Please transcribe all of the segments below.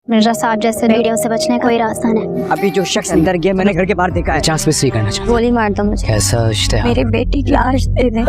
مرزا صاحب جیسے ویڈیو سے بچنے کا کوئی راستہ نہیں۔ ابھی جو شخص اندر گیا میں نے گھر کے باہر دیکھا ہے۔ 50 پیسے کرنا چاہتا گولی مار دو مجھے۔ کیسا اشتہار؟ میرے بیٹی کی لاش دے دیں۔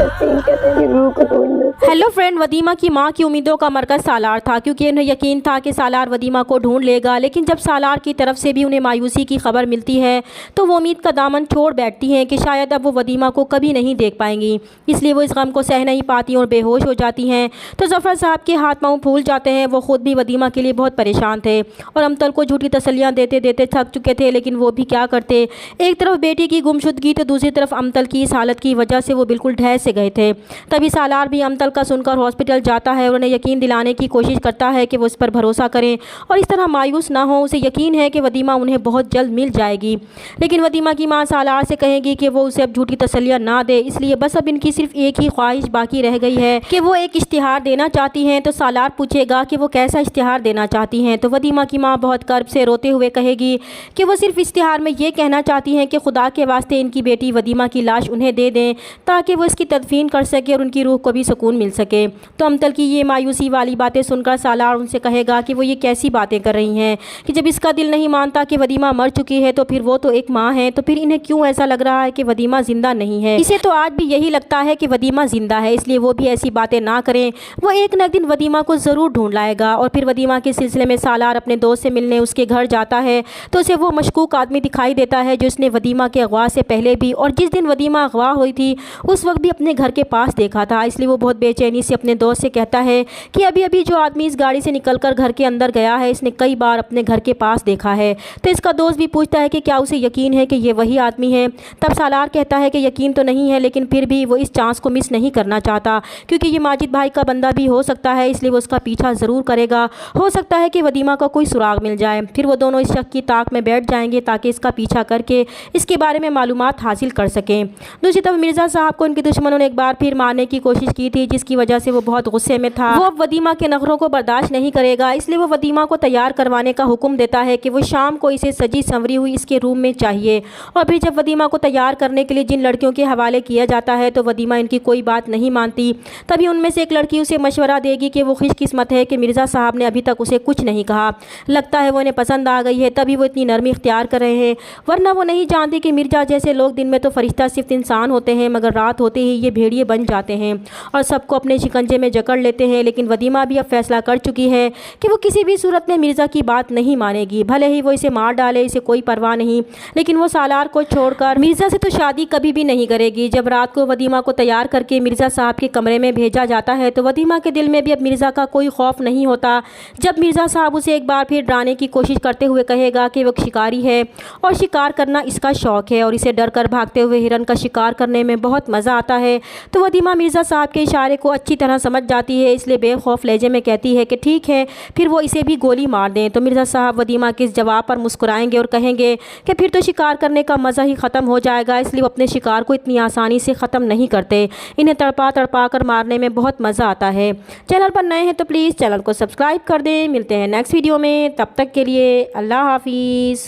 ہیلو فرینڈ، ودیمہ کی ماں کی امیدوں کا مرکز سالار تھا، کیونکہ انہیں یقین تھا کہ سالار ودیمہ کو ڈھونڈ لے گا، لیکن جب سالار کی طرف سے بھی انہیں مایوسی کی خبر ملتی ہے تو وہ امید کا دامن چھوڑ بیٹھتی ہیں کہ شاید اب وہ ودیمہ کو کبھی نہیں دیکھ پائیں گی، اس لیے وہ اس غم کو سہ نہیں پاتی اور بے ہوش ہو جاتی ہیں۔ تو ظفر صاحب کے ہاتھ پاؤں پھول جاتے ہیں۔ وہ خود بھی ودیمہ کے لیے بہت پریشان تھے اور امطل کو جھوٹی تسلیاں دیتے دیتے تھک چکے تھے، لیکن وہ بھی کیا کرتے۔ ایک طرف بیٹی کی گمشدگی تو دوسری طرف امطل کی اس حالت کی وجہ سے وہ بالکل ڈھہ سے گئے تھے۔ تبھی سالار بھی امطل کا سن کر ہاسپٹل جاتا ہے اور انہیں یقین دلانے کی کوشش کرتا ہے کہ وہ اس پر بھروسہ کریں اور اس طرح مایوس نہ ہوں۔ اسے یقین ہے کہ ودیمہ انہیں بہت جلد مل جائے گی، لیکن ودیمہ کی ماں سالار سے کہے گی کہ وہ اسے اب جھوٹی تسلیاں نہ دے، اس لیے بس اب ان کی صرف ایک ہی خواہش باقی رہ گئی ہے کہ وہ ایک اشتہار دینا چاہتی ہیں۔ تو سالار پوچھے گا کہ وہ کیسا اشتہار دینا چاہتی ہیں، تو ودیمہ کی ماں بہت کرب سے روتے ہوئے کہے گی کہ وہ صرف اشتہار میں یہ کہنا چاہتی ہیں کہ خدا کے واسطے ان کی بیٹی ودیمہ کی لاش انہیں دے دیں تاکہ وہ اس کی تدفین کر سکے اور ان کی روح کو بھی سکون مل سکے۔ تو امطل کی یہ مایوسی والی باتیں سن کر سالار ان سے کہے گا کہ وہ یہ کیسی باتیں کر رہی ہیں کہ جب اس کا دل نہیں مانتا کہ ودیمہ مر چکی ہے تو پھر وہ تو ایک ماں ہے، تو پھر انہیں کیوں ایسا لگ رہا ہے کہ ودیمہ زندہ نہیں ہے؟ اسے تو آج بھی یہی لگتا ہے کہ ودیمہ زندہ ہے، اس لیے وہ بھی ایسی باتیں نہ کریں۔ وہ ایک نہ ایک دن ودیمہ کو ضرور ڈھونڈ لائے گا۔ اور پھر ودیمہ کے سلسلے میں سالار اپنے دوست سے ملنے اس کے گھر جاتا ہے تو اسے وہ مشکوک آدمی دکھائی دیتا ہے جو اس نے ودیمہ کے اغوا سے پہلے بھی اور جس دن ودیمہ اغوا ہوئی تھی اس وقت بھی اپنے گھر کے پاس دیکھا تھا۔ اس لیے وہ بہت بے چینی سے اپنے دوست سے کہتا ہے کہ ابھی جو آدمی اس گاڑی سے نکل کر گھر کے اندر گیا ہے اس نے کئی بار اپنے گھر کے پاس دیکھا ہے۔ تو اس کا دوست بھی پوچھتا ہے کہ کیا اسے یقین ہے کہ یہ وہی آدمی ہے؟ تب سالار کہتا ہے کہ یقین تو نہیں ہے، لیکن پھر بھی وہ اس چانس کو مس نہیں کرنا چاہتا کیونکہ یہ ماجد بھائی کا بندہ بھی ہو سکتا ہے، اس لیے وہ اس کا پیچھا ضرور کرے گا۔ ہو سکتا ہے کہ ودیمہ کا کوئی سراغ مل جائے، پھر وہ دونوں اس شخص کی طاق میں بیٹھ جائیں گے تاکہ اس کا پیچھا کر کے اس کے بارے میں معلومات حاصل کر سکیں۔ دوسری طرف مرزا صاحب کو ان کے دشمنوں نے ایک بار پھر مارنے کی کوشش کی تھی، جس کی وجہ سے وہ بہت غصے میں تھا۔ وہ اب ودیمہ کے نخروں کو برداشت نہیں کرے گا، اس لیے وہ ودیمہ کو تیار کروانے کا حکم دیتا ہے کہ وہ شام کو اسے سجی سنوری ہوئی اس کے روم میں چاہیے۔ اور پھر جب ودیمہ کو تیار کرنے کے لیے جن لڑکیوں کے حوالے کیا جاتا ہے تو ودیمہ ان کی کوئی بات نہیں مانتی۔ تبھی ان میں سے ایک لڑکی اسے مشورہ دے گی کہ وہ خوش قسمت ہے کہ مرزا صاحب نے ابھی تک اسے کچھ نہیں کہا، لگتا ہے وہ انہیں پسند آ گئی ہے تبھی وہ اتنی نرمی اختیار کر رہے ہیں، ورنہ وہ نہیں جانتی کہ مرزا جیسے لوگ دن میں تو فرشتہ صرف انسان ہوتے ہیں مگر رات ہوتے ہی یہ بھیڑیے بن جاتے ہیں اور سب کو اپنے شکنجے میں جکڑ لیتے ہیں۔ لیکن ودیمہ بھی اب فیصلہ کر چکی ہے کہ وہ کسی بھی صورت میں مرزا کی بات نہیں مانے گی، بھلے ہی وہ اسے مار ڈالے، اسے کوئی پرواہ نہیں، لیکن وہ سالار کو چھوڑ کر مرزا سے تو شادی کبھی بھی نہیں کرے گی۔ جب رات کو ودیمہ کو تیار کر کے مرزا صاحب کے کمرے میں بھیجا جاتا ہے تو ودیمہ کے دل میں بھی اب مرزا کا کوئی خوف نہیں ہوتا۔ جب مرزا صاحب اسے ایک بار پھر ڈرانے کی کوشش کرتے ہوئے کہے گا کہ وہ شکاری ہے اور شکار کرنا اس کا شوق ہے اور اسے ڈر کر بھاگتے ہوئے ہرن کا شکار کرنے میں بہت مزہ آتا ہے، تو ودیمہ مرزا صاحب کے اشارے کو اچھی طرح سمجھ جاتی ہے، اس لیے بے خوف لہجے میں کہتی ہے کہ ٹھیک ہے پھر وہ اسے بھی گولی مار دیں۔ تو مرزا صاحب ودیمہ کے اس جواب پر مسکرائیں گے اور کہیں گے کہ پھر تو شکار کرنے کا مزہ ہی ختم ہو جائے گا، اس لیے وہ اپنے شکار کو اتنی آسانی سے ختم نہیں کرتے، انہیں تڑپا تڑپا کر مارنے میں بہت مزہ آتا ہے۔ چینل پر نئے ہیں تو پلیز چینل کو سبسکرائب کر دیں۔ ملتے ہیں نیکسٹ ویڈیو میں، تب تک کے لیے اللہ حافظ۔